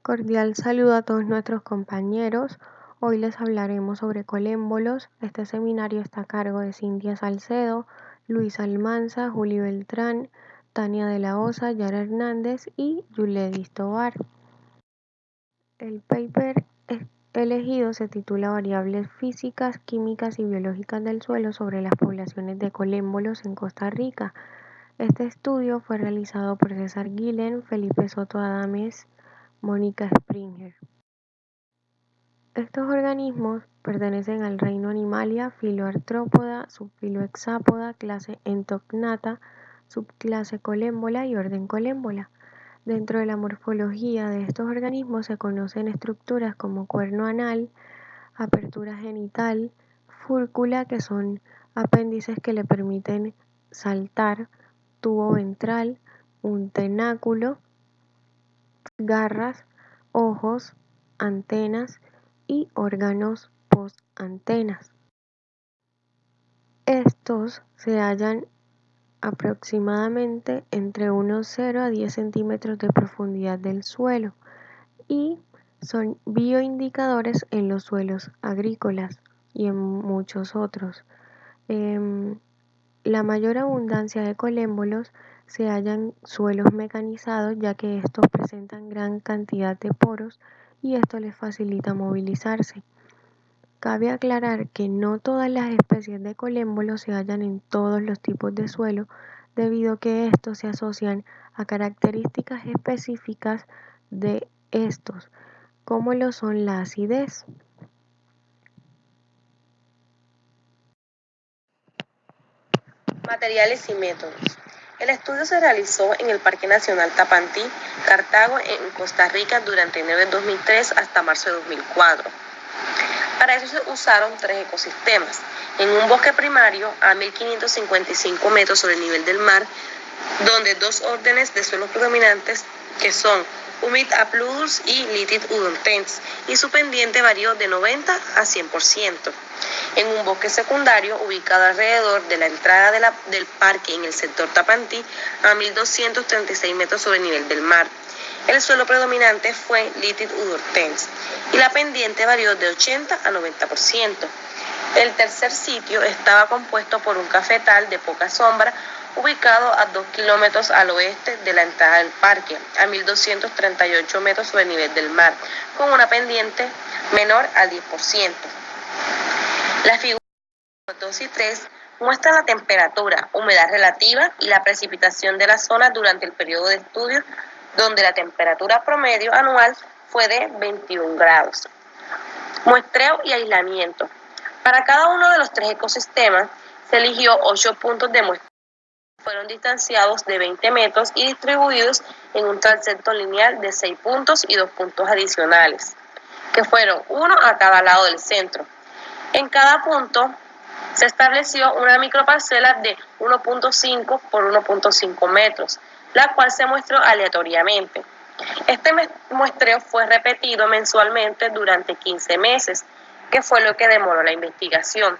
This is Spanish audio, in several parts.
Cordial saludo a todos nuestros compañeros. Hoy les hablaremos sobre colémbolos. Este seminario está a cargo de Cintia Salcedo, Luis Almanza, Juli Beltrán, Tania de la Osa, Yara Hernández y Yuledis Tovar. El paper elegido se titula Variables físicas, químicas y biológicas del suelo sobre las poblaciones de colémbolos en Costa Rica. Este estudio fue realizado por César Guilén, Felipe Soto Adames, Mónica Springer. Estos organismos pertenecen al reino Animalia, filo Artrópoda, subfilo Hexápoda, clase Entognata, subclase Colémbola y orden Colémbola. Dentro de la morfología de estos organismos se conocen estructuras como cuerno anal, apertura genital, fúrcula, que son apéndices que le permiten saltar, tubo ventral, un tenáculo, garras, ojos, antenas y órganos postantenas. Estos se hallan aproximadamente entre unos 0 a 10 centímetros de profundidad del suelo y son bioindicadores en los suelos agrícolas y en muchos otros. La mayor abundancia de colémbolos se halla en suelos mecanizados, ya que estos presentan gran cantidad de poros y esto les facilita movilizarse. Cabe aclarar que no todas las especies de colémbolos se hallan en todos los tipos de suelo, debido a que estos se asocian a características específicas de estos, como lo son la acidez. Materiales y métodos. El estudio se realizó en el Parque Nacional Tapantí, Cartago, en Costa Rica, durante enero de 2003 hasta marzo de 2004. Para eso se usaron 3 ecosistemas. En un bosque primario a 1555 metros sobre el nivel del mar, donde 2 órdenes de suelos predominantes, que son Humid Apludus y Litit Udoltens, y su pendiente varió de 90 a 100%. En un bosque secundario ubicado alrededor de la entrada del parque en el sector Tapantí, a 1236 metros sobre el nivel del mar. El suelo predominante fue Litit Udoltens y la pendiente varió de 80 a 90%. El tercer sitio estaba compuesto por un cafetal de poca sombra, ubicado a 2 kilómetros al oeste de la entrada del parque, a 1238 metros sobre el nivel del mar, con una pendiente menor al 10%. Las figuras 2 y 3 muestran la temperatura, humedad relativa y la precipitación de la zona durante el periodo de estudio, donde la temperatura promedio anual fue de 21 grados. Muestreo y aislamiento. Para cada uno de los 3 ecosistemas se eligió 8 puntos de muestreo. Fueron distanciados de 20 metros y distribuidos en un transecto lineal de 6 puntos y 2 puntos adicionales, que fueron uno a cada lado del centro. En cada punto se estableció una microparcela de 1.5 por 1.5 metros, la cual se muestró aleatoriamente. Este muestreo fue repetido mensualmente durante 15 meses, que fue lo que demoró la investigación.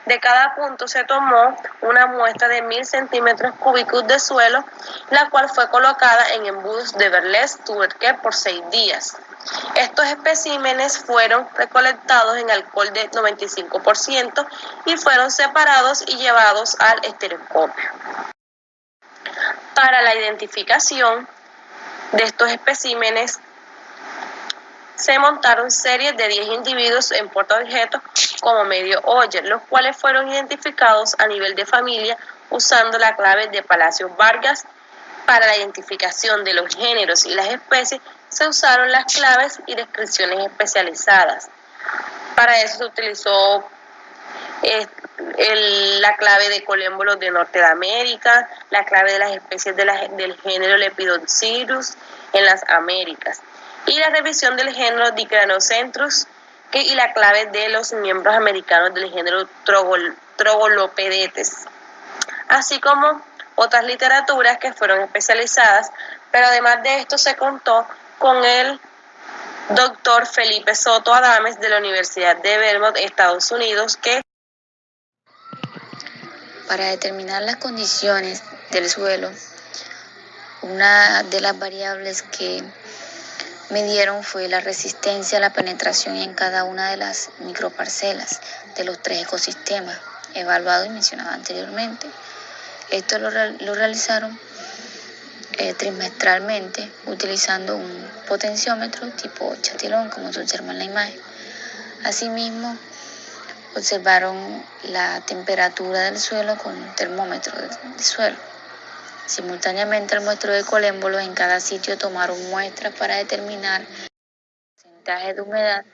De cada punto se tomó una muestra de 1000 centímetros cúbicos de suelo, la cual fue colocada en embudos de Verles-Tuberqué por 6 días. Estos especímenes fueron recolectados en alcohol de 95% y fueron separados y llevados al estereoscopio. Para la identificación de estos especímenes se montaron series de 10 individuos en portaobjetos como medio Oyer, los cuales fueron identificados a nivel de familia usando la clave de Palacios Vargas. Para la identificación de los géneros y las especies se usaron las claves y descripciones especializadas. Para eso se utilizó la clave de colémbolos de Norte de América, la clave de las especies del género Lepidopsilus en las Américas, y la revisión del género Dicranocentrus y la clave de los miembros americanos del género Troglopedetes, así como otras literaturas que fueron especializadas, pero además de esto se contó con el doctor Felipe Soto Adames de la Universidad de Vermont, Estados Unidos, que para determinar las condiciones del suelo, una de las variables que midieron fue la resistencia a la penetración en cada una de las microparcelas de los 3 ecosistemas evaluados y mencionados anteriormente. Esto lo realizaron trimestralmente utilizando un potenciómetro tipo Chatillon, como se observa en la imagen. Asimismo, observaron la temperatura del suelo con un termómetro de suelo. Simultáneamente al muestreo de colémbolos, en cada sitio tomaron muestras para determinar el porcentaje de humedad,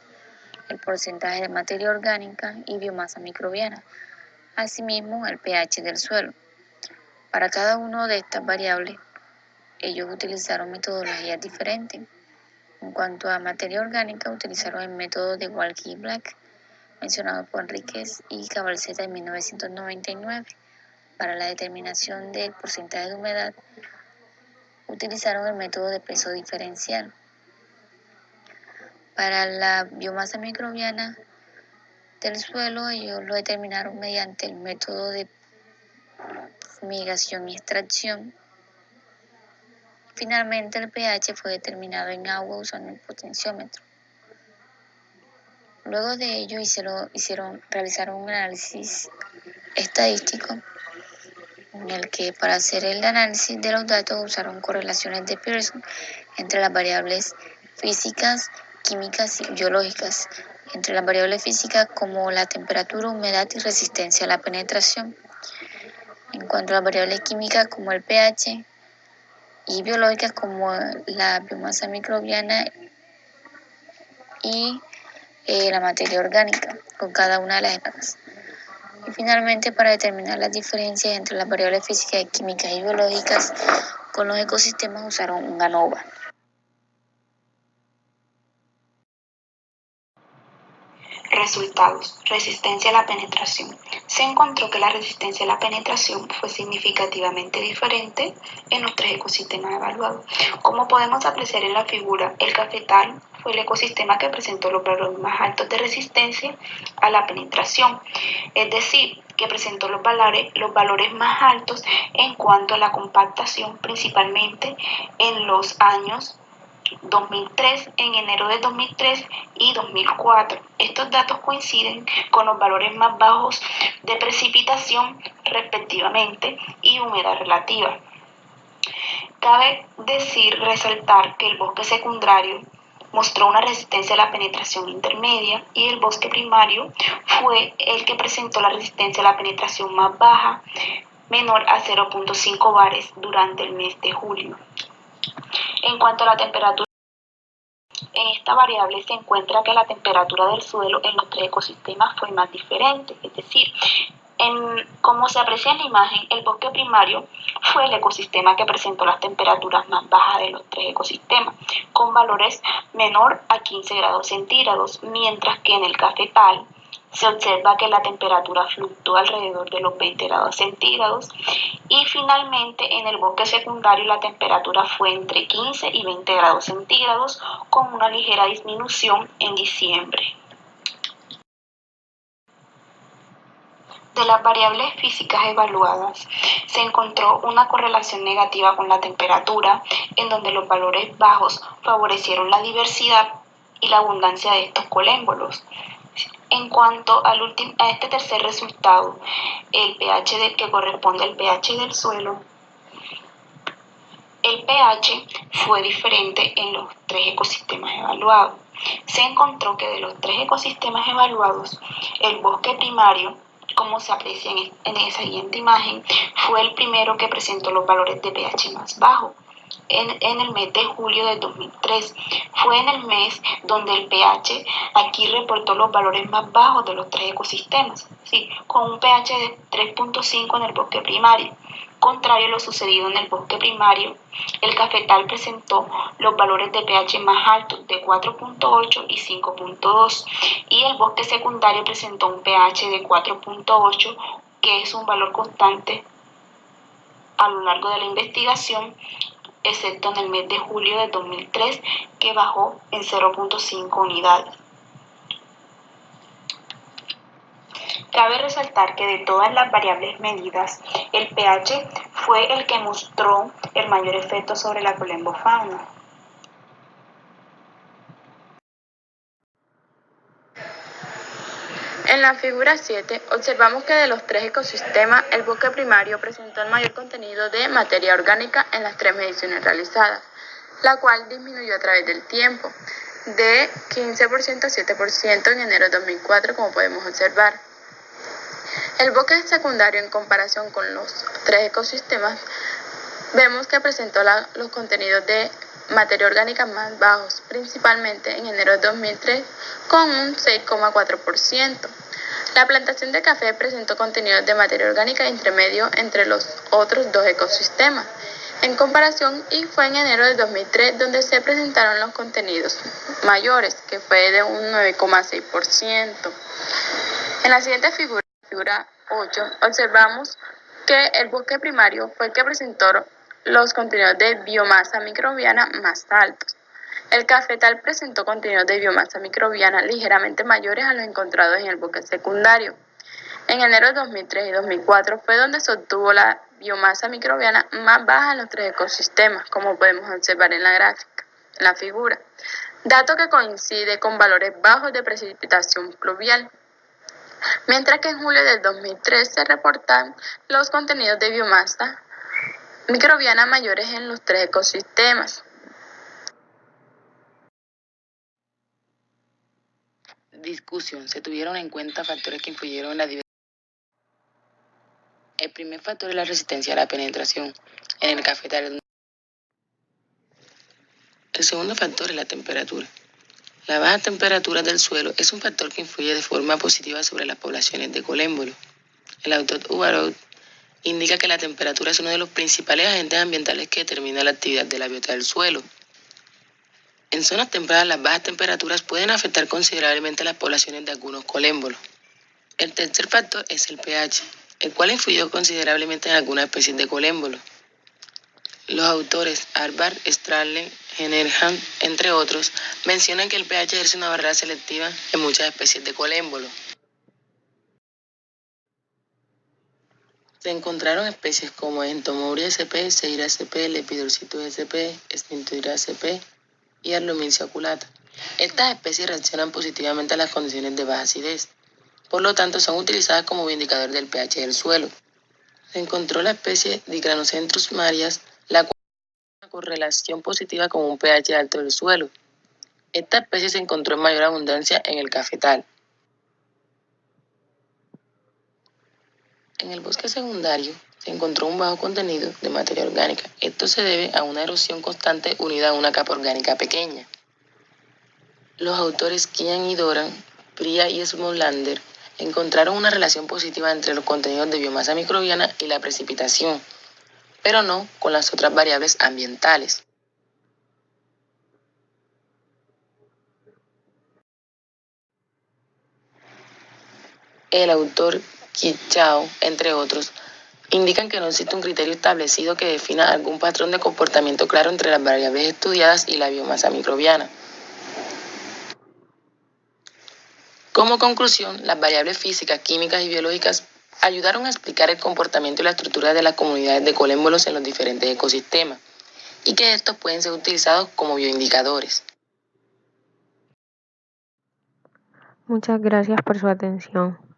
el porcentaje de materia orgánica y biomasa microbiana, asimismo el pH del suelo. Para cada una de estas variables, ellos utilizaron metodologías diferentes. En cuanto a materia orgánica, utilizaron el método de Walker-Black, mencionado por Enríquez y Cabalceta en 1999. Para la determinación del porcentaje de humedad, utilizaron el método de peso diferencial. Para la biomasa microbiana del suelo, ellos lo determinaron mediante el método de fumigación y extracción. Finalmente, el pH fue determinado en agua usando el potenciómetro. Luego de ello, realizaron un análisis estadístico en el que, para hacer el análisis de los datos, usaron correlaciones de Pearson entre las variables físicas, químicas y biológicas. Entre las variables físicas como la temperatura, humedad y resistencia a la penetración. En cuanto a las variables químicas como el pH y biológicas como la biomasa microbiana y la materia orgánica con cada una de las etapas. Y finalmente, para determinar las diferencias entre las variables físicas, químicas y biológicas con los ecosistemas, usaron un ANOVA. Resultados. Resistencia a la penetración. Se encontró que la resistencia a la penetración fue significativamente diferente en los 3 ecosistemas evaluados. Como podemos apreciar en la figura, el cafetal fue el ecosistema que presentó los valores más altos de resistencia a la penetración, es decir, que presentó los valores más altos en cuanto a la compactación, principalmente en los años 2003, en enero de 2003 y 2004. Estos datos coinciden con los valores más bajos de precipitación, respectivamente, y humedad relativa. Cabe resaltar que el bosque secundario mostró una resistencia a la penetración intermedia y el bosque primario fue el que presentó la resistencia a la penetración más baja, menor a 0.5 bares durante el mes de julio. En cuanto a la temperatura, en esta variable se encuentra que la temperatura del suelo en los 3 ecosistemas fue más diferente, es decir, como se aprecia en la imagen, el bosque primario fue el ecosistema que presentó las temperaturas más bajas de los 3 ecosistemas, con valores menor a 15 grados centígrados, mientras que en el cafetal se observa que la temperatura fluctúa alrededor de los 20 grados centígrados y finalmente en el bosque secundario la temperatura fue entre 15 y 20 grados centígrados con una ligera disminución en diciembre. De las variables físicas evaluadas, se encontró una correlación negativa con la temperatura, en donde los valores bajos favorecieron la diversidad y la abundancia de estos colémbolos. En cuanto a este tercer resultado, el pH que corresponde al pH del suelo, el pH fue diferente en los 3 ecosistemas evaluados. Se encontró que de los 3 ecosistemas evaluados, el bosque primario, como se aprecia en esa siguiente imagen, fue el primero que presentó los valores de pH más bajos. En el mes de julio de 2003. Fue en el mes donde el pH aquí reportó los valores más bajos de los 3 ecosistemas, ¿sí? Con un pH de 3.5 en el bosque primario. Contrario a lo sucedido en el bosque primario, el cafetal presentó los valores de pH más altos de 4.8 y 5.2 y el bosque secundario presentó un pH de 4.8, que es un valor constante a lo largo de la investigación, excepto en el mes de julio de 2003, que bajó en 0.5 unidades. Cabe resaltar que de todas las variables medidas, el pH fue el que mostró el mayor efecto sobre la colembofauna. En la figura 7 observamos que de los tres ecosistemas, el bosque primario presentó el mayor contenido de materia orgánica en las tres mediciones realizadas, la cual disminuyó a través del tiempo, de 15% a 7% en enero de 2004, como podemos observar. El bosque secundario, en comparación con los tres ecosistemas, vemos que presentó los contenidos de materia orgánica más bajos, principalmente en enero de 2003, con un 6,4%. La plantación de café presentó contenidos de materia orgánica intermedio entre los otros dos ecosistemas, en comparación, y fue en enero de 2003 donde se presentaron los contenidos mayores, que fue de un 9,6%. En la siguiente figura 8, observamos que el bosque primario fue el que presentó los contenidos de biomasa microbiana más altos. El cafetal presentó contenidos de biomasa microbiana ligeramente mayores a los encontrados en el bosque secundario. En enero de 2003 y 2004 fue donde se obtuvo la biomasa microbiana más baja en los tres ecosistemas, como podemos observar en la gráfica, en la figura, dato que coincide con valores bajos de precipitación pluvial. Mientras que en julio del 2003 se reportan los contenidos de biomasa microbiana mayores en los tres ecosistemas. Discusión. Se tuvieron en cuenta factores que influyeron en la diversidad. El primer factor es la resistencia a la penetración en el cafetal. El segundo factor es la temperatura. La baja temperatura del suelo es un factor que influye de forma positiva sobre las poblaciones de colémbolo. El autor Ubarot indica que la temperatura es uno de los principales agentes ambientales que determina la actividad de la biota del suelo. En zonas templadas, las bajas temperaturas pueden afectar considerablemente las poblaciones de algunos colémbolos. El tercer factor es el pH, el cual influyó considerablemente en algunas especies de colémbolos. Los autores Harvard, Strahlen, Henerhan, entre otros, mencionan que el pH ejerce una barrera selectiva en muchas especies de colémbolos. Se encontraron especies como Entomouria sp, Seira sp, Lepidolcitus sp, Extinctura sp y Arlomincia oculata. Estas especies reaccionan positivamente a las condiciones de baja acidez, por lo tanto son utilizadas como indicador del pH del suelo. Se encontró la especie Dicranocentrus marias, la cual tiene una correlación positiva con un pH alto del suelo. Esta especie se encontró en mayor abundancia en el cafetal. En el bosque secundario se encontró un bajo contenido de materia orgánica. Esto se debe a una erosión constante unida a una capa orgánica pequeña. Los autores Kian y Doran, Priya y Smolander encontraron una relación positiva entre los contenidos de biomasa microbiana y la precipitación, pero no con las otras variables ambientales. El autor Qi Chao, entre otros, indican que no existe un criterio establecido que defina algún patrón de comportamiento claro entre las variables estudiadas y la biomasa microbiana. Como conclusión, las variables físicas, químicas y biológicas ayudaron a explicar el comportamiento y la estructura de las comunidades de colémbolos en los diferentes ecosistemas, y que estos pueden ser utilizados como bioindicadores. Muchas gracias por su atención.